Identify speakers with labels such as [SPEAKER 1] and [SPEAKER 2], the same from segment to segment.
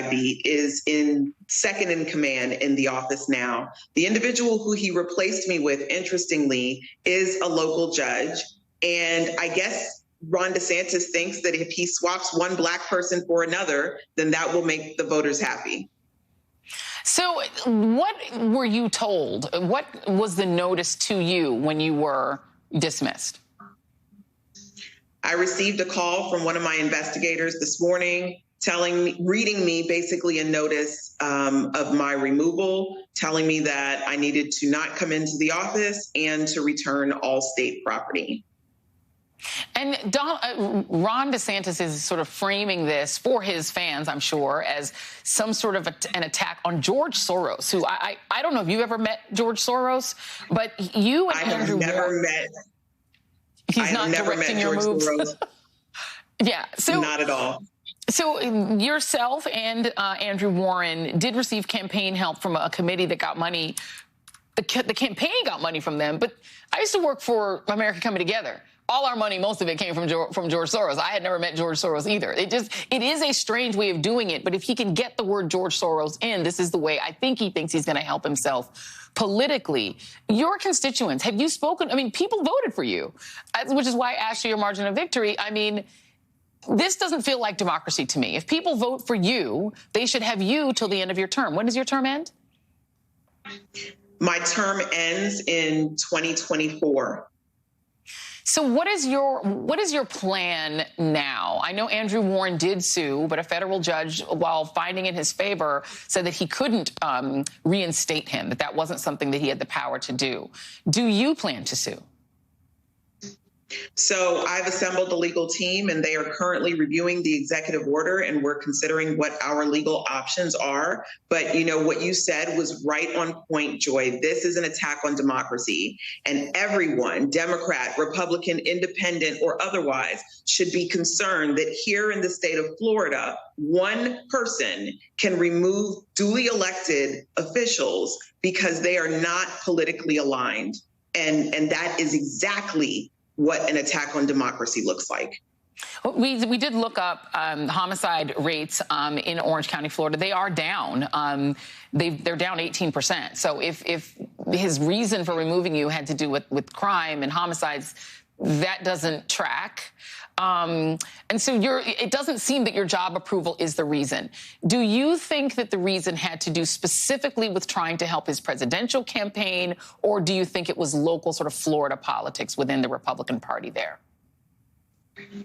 [SPEAKER 1] I beat is in second in command in the office now. The individual who he replaced me with, interestingly, is a local judge. And I guess Ron DeSantis thinks that if he swaps one Black person for another, then that will make the voters happy.
[SPEAKER 2] So what were you told? What was the notice to you when you were dismissed?
[SPEAKER 1] I received a call from one of my investigators this morning reading me basically a notice of my removal, telling me that I needed to not come into the office and to return all state property.
[SPEAKER 2] And Ron DeSantis is sort of framing this for his fans, I'm sure, as some sort of an attack on George Soros, who I don't know if you've ever met George Soros, but you and Andrew Warren. He's not directing your moves. Yeah, so
[SPEAKER 1] not at all.
[SPEAKER 2] So yourself and Andrew Warren did receive campaign help from a committee that got money. The campaign got money from them, but I used to work for America Coming Together. All our money, most of it came from George Soros. I had never met George Soros either. It is a strange way of doing it, but if he can get the word George Soros in, this is the way I think he thinks he's going to help himself politically. Your constituents, have you spoken? I mean, people voted for you, which is why I asked you your margin of victory. I mean, this doesn't feel like democracy to me. If people vote for you, they should have you till the end of your term. When does your term end?
[SPEAKER 1] My term ends in 2024.
[SPEAKER 2] So what is your plan now? I know Andrew Warren did sue, but a federal judge, while finding in his favor, said that he couldn't reinstate him, that wasn't something that he had the power to do. Do you plan to sue?
[SPEAKER 1] So I've assembled a legal team, and they are currently reviewing the executive order, and we're considering what our legal options are. But, you know, what you said was right on point, Joy. This is an attack on democracy, and everyone, Democrat, Republican, independent, or otherwise, should be concerned that here in the state of Florida, one person can remove duly elected officials because they are not politically aligned. And that is exactly what an attack on democracy looks like.
[SPEAKER 2] We did look up homicide rates in Orange County, Florida. They are down. They're down 18%. So if his reason for removing you had to do with crime and homicides, that doesn't track. And so it doesn't seem that your job approval is the reason. Do you think that the reason had to do specifically with trying to help his presidential campaign, or do you think it was local sort of Florida politics within the Republican Party there?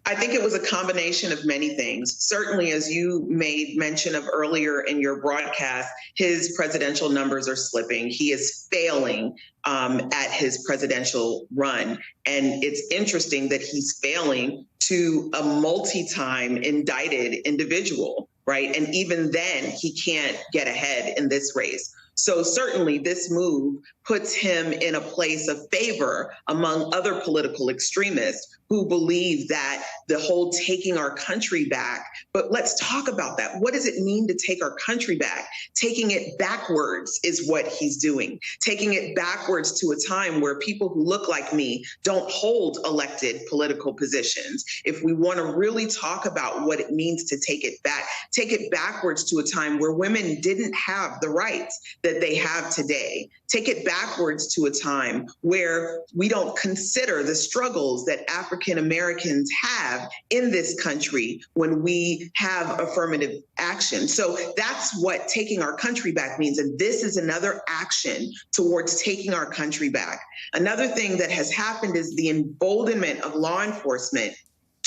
[SPEAKER 1] I think it was a combination of many things. Certainly, as you made mention of earlier in your broadcast, his presidential numbers are slipping. He is failing at his presidential run. And it's interesting that he's failing to a multi-time indicted individual, right? And even then, he can't get ahead in this race. So certainly this move puts him in a place of favor among other political extremists who believe that the whole taking our country back. But let's talk about that. What does it mean to take our country back? Taking it backwards is what he's doing. Taking it backwards to a time where people who look like me don't hold elected political positions. If we want to really talk about what it means to take it backwards to a time where women didn't have the rights that they have today. Take it backwards to a time where we don't consider the struggles that African Americans have in this country when we have affirmative action. So that's what taking our country back means. And this is another action towards taking our country back. Another thing that has happened is the emboldenment of law enforcement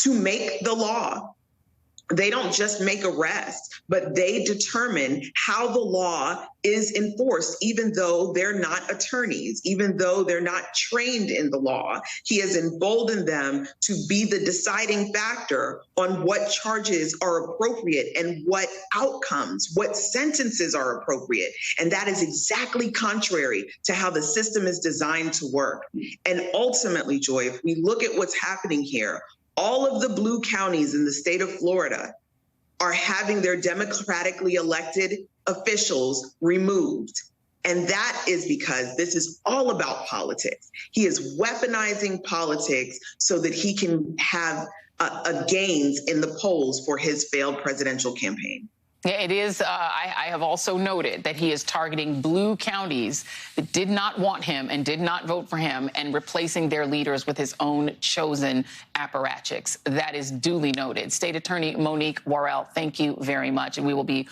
[SPEAKER 1] to make the law. They don't just make arrests, but they determine how the law is enforced, even though they're not attorneys, even though they're not trained in the law. He has emboldened them to be the deciding factor on what charges are appropriate and what outcomes, what sentences are appropriate. And that is exactly contrary to how the system is designed to work. And ultimately, Joy, if we look at what's happening here, all of the blue counties in the state of Florida are having their democratically elected officials removed. And that is because this is all about politics. He is weaponizing politics so that he can have gains in the polls for his failed presidential campaign.
[SPEAKER 2] Yeah, it is. I have also noted that he is targeting blue counties that did not want him and did not vote for him and replacing their leaders with his own chosen apparatchiks. That is duly noted. State Attorney Monique Worrell, thank you very much. And we will be